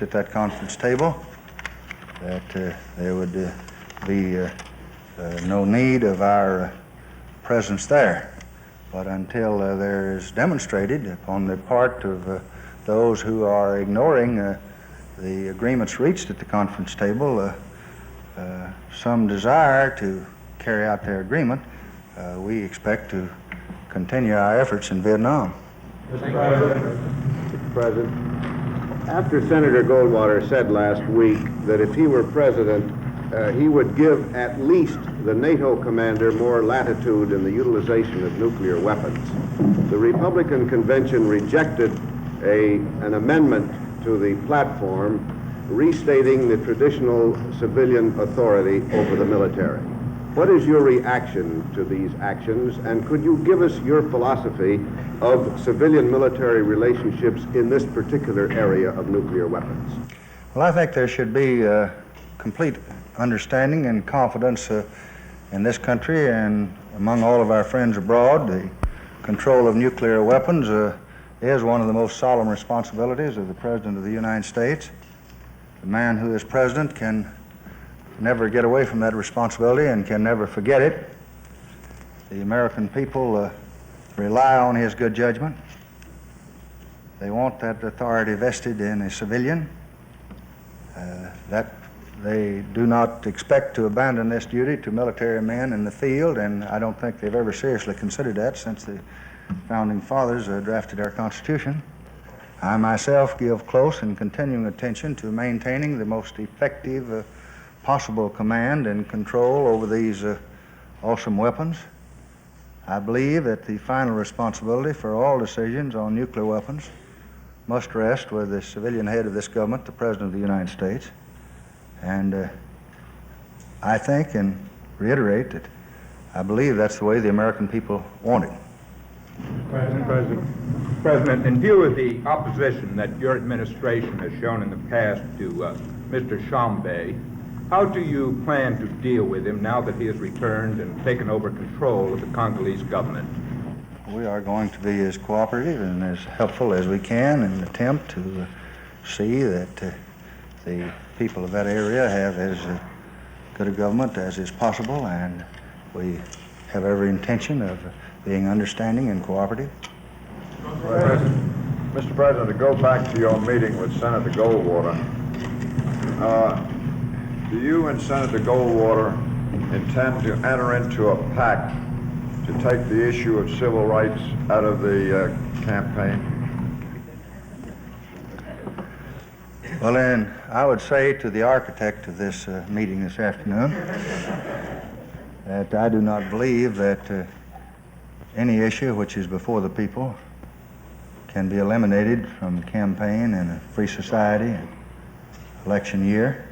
at that conference table, that there would be no need of our presence there. But until there is demonstrated upon the part of those who are ignoring the agreements reached at the conference table some desire to carry out their agreement, we expect to continue our efforts in Vietnam. Mr. President, after Senator Goldwater said last week that if he were president, he would give at least the NATO commander more latitude in the utilization of nuclear weapons, the Republican convention rejected an amendment to the platform restating the traditional civilian authority over the military. What is your reaction to these actions, and could you give us your philosophy of civilian-military relationships in this particular area of nuclear weapons? Well, I think there should be complete understanding and confidence in this country and among all of our friends abroad. The control of nuclear weapons is one of the most solemn responsibilities of the President of the United States. The man who is president can never get away from that responsibility and can never forget it. The American people rely on his good judgment. They want that authority vested in a civilian. That they do not expect to abandon this duty to military men in the field, and I don't think they've ever seriously considered that since the Founding Fathers drafted our Constitution. I myself give close and continuing attention to maintaining the most effective possible command and control over these awesome weapons. I believe that the final responsibility for all decisions on nuclear weapons must rest with the civilian head of this government, the President of the United States. And I think and reiterate that I believe that's the way the American people want it. President, in view of the opposition that your administration has shown in the past to Mr. Chambé, how do you plan to deal with him now that he has returned and taken over control of the Congolese government? We are going to be as cooperative and as helpful as we can in an attempt to see that the people of that area have as good a government as is possible, and we have every intention of being understanding and cooperative. Mr. President, to go back to your meeting with Senator Goldwater, do you and Senator Goldwater intend to enter into a pact to take the issue of civil rights out of the campaign? Well, then, I would say to the architect of this meeting this afternoon that I do not believe that any issue which is before the people can be eliminated from the campaign in a free society and election year.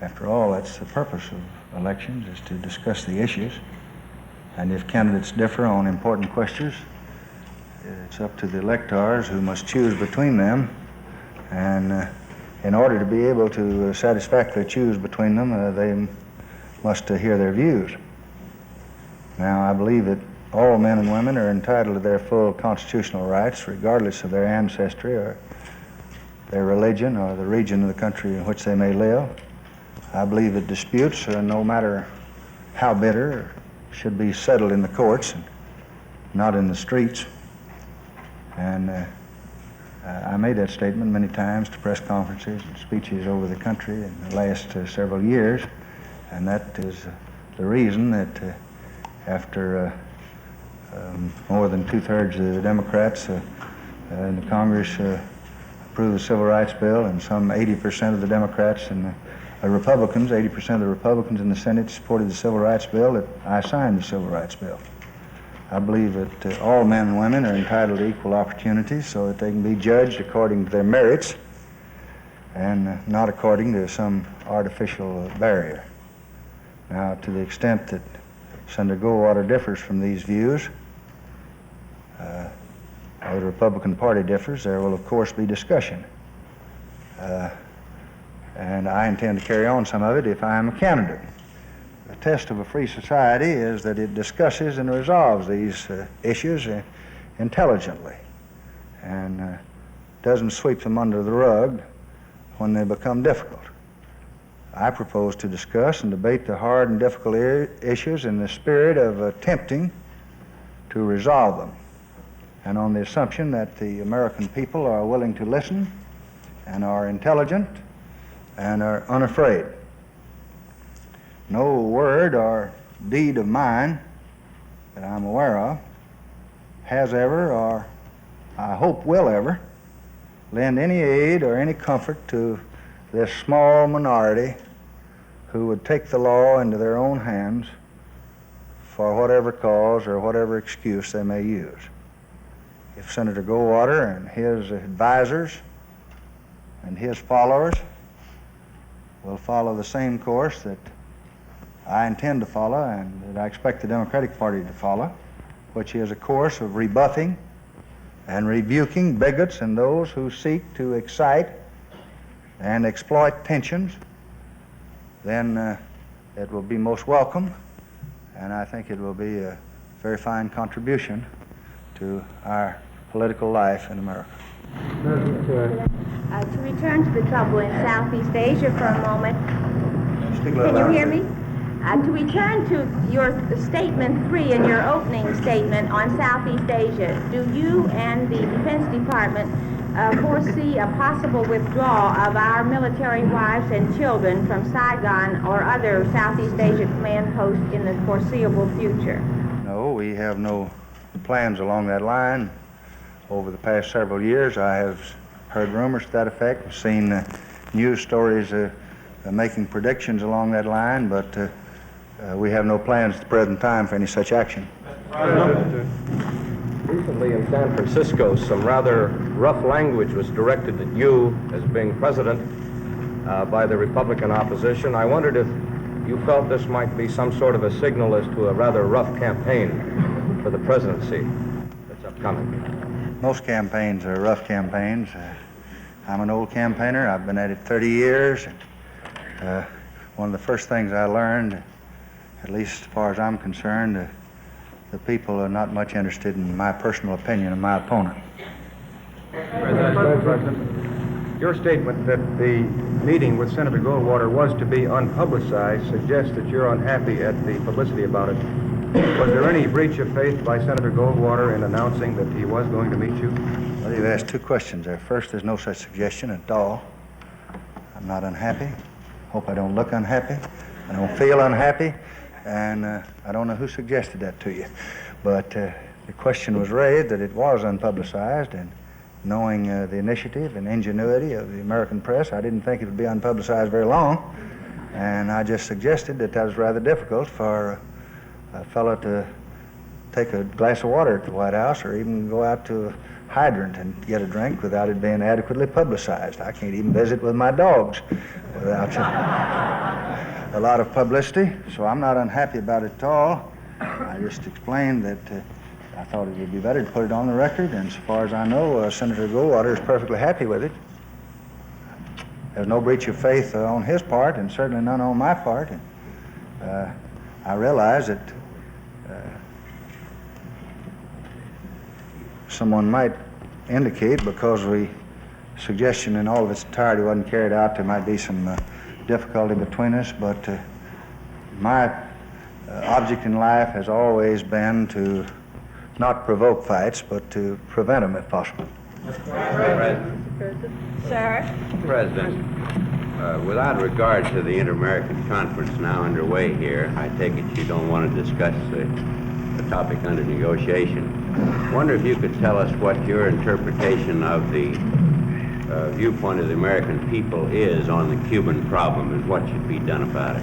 After all, that's the purpose of elections, is to discuss the issues. And if candidates differ on important questions, it's up to the electors who must choose between them. And in order to be able to satisfactorily choose between them, they must hear their views. Now, I believe that all men and women are entitled to their full constitutional rights, regardless of their ancestry or their religion or the region of the country in which they may live. I believe that disputes, no matter how bitter, should be settled in the courts and not in the streets. And I made that statement many times to press conferences and speeches over the country in the last several years, and that is the reason that after more than two-thirds of the Democrats in the Congress approved the Civil Rights Bill, and some 80% of the Democrats and the Republicans, 80% of the Republicans in the Senate supported the Civil Rights Bill, that I signed the Civil Rights Bill. I believe that all men and women are entitled to equal opportunities so that they can be judged according to their merits and not according to some artificial barrier. Now, to the extent that Senator Goldwater differs from these views, or the Republican Party differs, there will of course be discussion. And I intend to carry on some of it if I am a candidate. The test of a free society is that it discusses and resolves these issues intelligently and doesn't sweep them under the rug when they become difficult. I propose to discuss and debate the hard and difficult issues in the spirit of attempting to resolve them, and on the assumption that the American people are willing to listen and are intelligent and are unafraid. No word or deed of mine that I'm aware of has ever, or I hope will ever, lend any aid or any comfort to this small minority who would take the law into their own hands for whatever cause or whatever excuse they may use. If Senator Goldwater and his advisors and his followers will follow the same course that I intend to follow and that I expect the Democratic Party to follow, which is a course of rebuffing and rebuking bigots and those who seek to excite and exploit tensions, then it will be most welcome, and I think it will be a very fine contribution to our political life in America. To return to the trouble in Southeast Asia for a moment. Speak a little Can you hear louder. me? To return to your statement 3 in your opening statement on Southeast Asia, do you and the Defense Department foresee a possible withdrawal of our military wives and children from Saigon or other Southeast Asia command posts in the foreseeable future? No, we have no plans along that line. Over the past several years, I have heard rumors to that effect, seen news stories making predictions along that line, but we have no plans at the present time for any such action. Recently in San Francisco, some rather rough language was directed at you as being president by the Republican opposition. I wondered if you felt this might be some sort of a signal as to a rather rough campaign for the presidency that's upcoming. Most campaigns are rough campaigns. I'm an old campaigner. I've been at it 30 years. One of the first things I learned, at least as far as I'm concerned, the people are not much interested in my personal opinion of my opponent. Mr. President, your statement that the meeting with Senator Goldwater was to be unpublicized suggests that you're unhappy at the publicity about it. Was there any breach of faith by Senator Goldwater in announcing that he was going to meet you? Well, you've asked two questions there. First, there's no such suggestion at all. I'm not unhappy. Hope I don't look unhappy. I don't feel unhappy. And I don't know who suggested that to you. But the question was raised that it was unpublicized, and knowing the initiative and ingenuity of the American press, I didn't think it would be unpublicized very long. And I just suggested that that was rather difficult for a fellow to take a glass of water at the White House or even go out to a hydrant and get a drink without it being adequately publicized. I can't even visit with my dogs without a lot of publicity, so I'm not unhappy about it at all. I just explained that I thought it would be better to put it on the record, and as far as I know, Senator Goldwater is perfectly happy with it. There's no breach of faith on his part, and certainly none on my part. And, I realize that someone might indicate, because the suggestion in all of its entirety wasn't carried out, there might be some difficulty between us, but my object in life has always been to not provoke fights, but to prevent them if possible. Sir? President, without regard to the Inter-American Conference now underway here, I take it you don't want to discuss the topic under negotiation. I wonder if you could tell us what your interpretation of the viewpoint of the American people is on the Cuban problem and what should be done about it.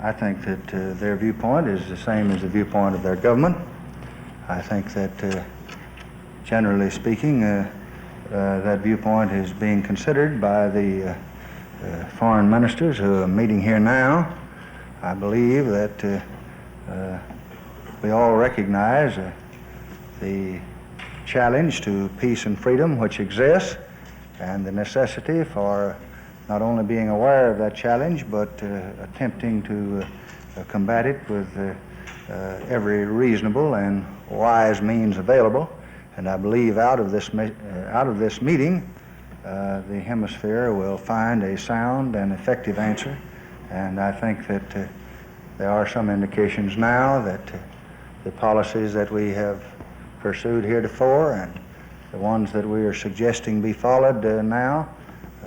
I think that their viewpoint is the same as the viewpoint of their government. I think that, generally speaking, that viewpoint is being considered by the foreign ministers who are meeting here now. I believe that we all recognize the challenge to peace and freedom which exists, and the necessity for not only being aware of that challenge, but attempting to combat it with every reasonable and wise means available. And I believe out of this meeting, the hemisphere will find a sound and effective answer. And I think that there are some indications now that the policies that we have pursued heretofore and the ones that we are suggesting be followed now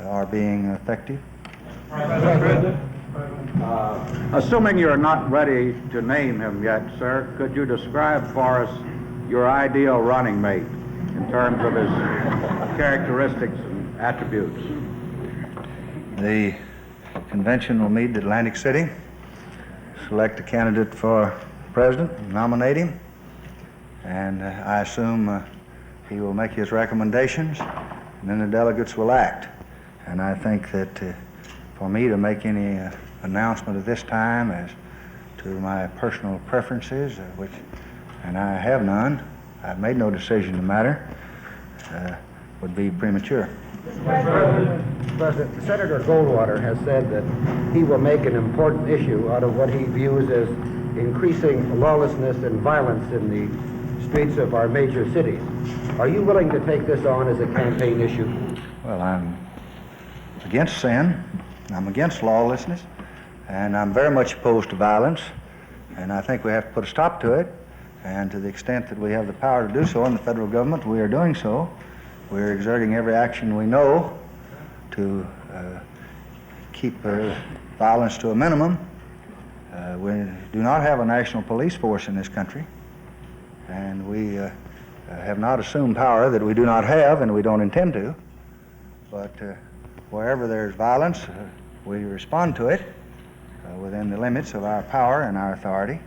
are being effective. Assuming you're not ready to name him yet, sir, could you describe for us your ideal running mate in terms of his characteristics and attributes? The convention will meet in Atlantic City, select a candidate for president, nominate him, and I assume he will make his recommendations, and then the delegates will act. And I think that for me to make any announcement at this time as to my personal preferences, and I have none, I've made no decision in the matter, would be premature. President, Senator Goldwater has said that he will make an important issue out of what he views as increasing lawlessness and violence in the streets of our major cities. Are you willing to take this on as a campaign issue? Well, I'm against sin, I'm against lawlessness, and I'm very much opposed to violence, and I think we have to put a stop to it, and to the extent that we have the power to do so in the federal government, we are doing so. We're exerting every action we know to keep violence to a minimum. We do not have a national police force in this country, and we have not assumed power that we do not have and we don't intend to. But wherever there's violence, we respond to it within the limits of our power and our authority.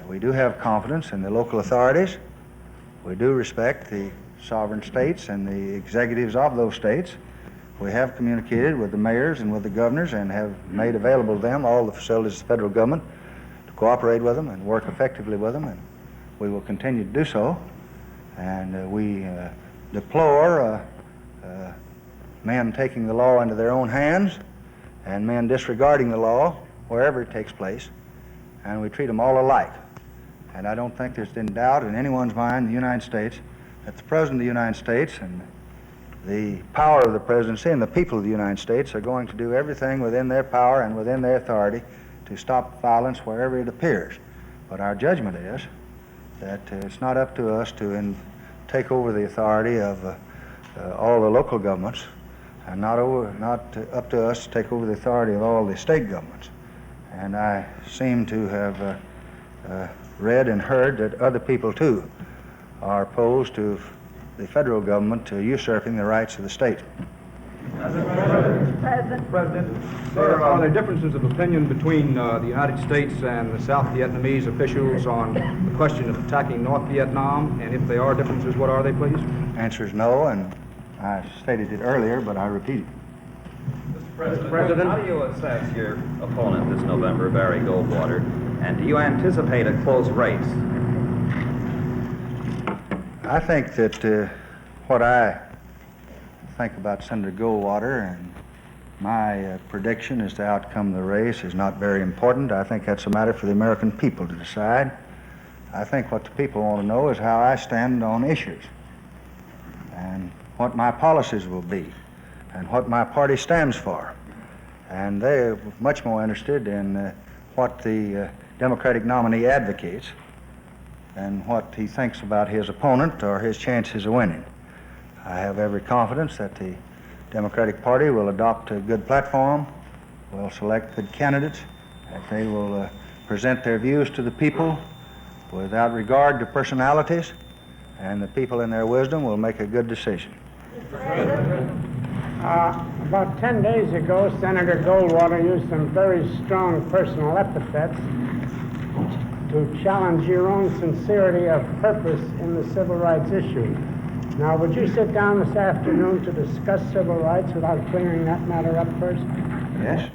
We do have confidence in the local authorities. We do respect the sovereign states and the executives of those states. We have communicated with the mayors and with the governors and have made available to them all the facilities of the federal government to cooperate with them and work effectively with them, and we will continue to do so. And we deplore men taking the law into their own hands and men disregarding the law wherever it takes place, and we treat them all alike. And I don't think there's any doubt in anyone's mind in the United States that the President of the United States and the power of the presidency and the people of the United States are going to do everything within their power and within their authority to stop violence wherever it appears. But our judgment is that it's not up to us to take over the authority of all the local governments, and not up to us to take over the authority of all the state governments. And I seem to have read and heard that other people too are opposed to the federal government usurping the rights of the state. President, are there differences of opinion between the United States and the South Vietnamese officials on the question of attacking North Vietnam? And if there are differences, what are they, please? Answer is no, and I stated it earlier, but I repeat it. Mr. President, how do you assess your opponent this November, Barry Goldwater, and do you anticipate a close race? I think that what I think about Senator Goldwater and my prediction as to the outcome of the race is not very important. I think that's a matter for the American people to decide. I think what the people want to know is how I stand on issues and what my policies will be and what my party stands for. And they're much more interested in what the Democratic nominee advocates and what he thinks about his opponent or his chances of winning. I have every confidence that the Democratic Party will adopt a good platform, will select good candidates, that they will present their views to the people without regard to personalities, and the people in their wisdom will make a good decision. About 10 days ago, Senator Goldwater used some very strong personal epithets to challenge your own sincerity of purpose in the civil rights issue. Now, would you sit down this afternoon to discuss civil rights without clearing that matter up first? Yes.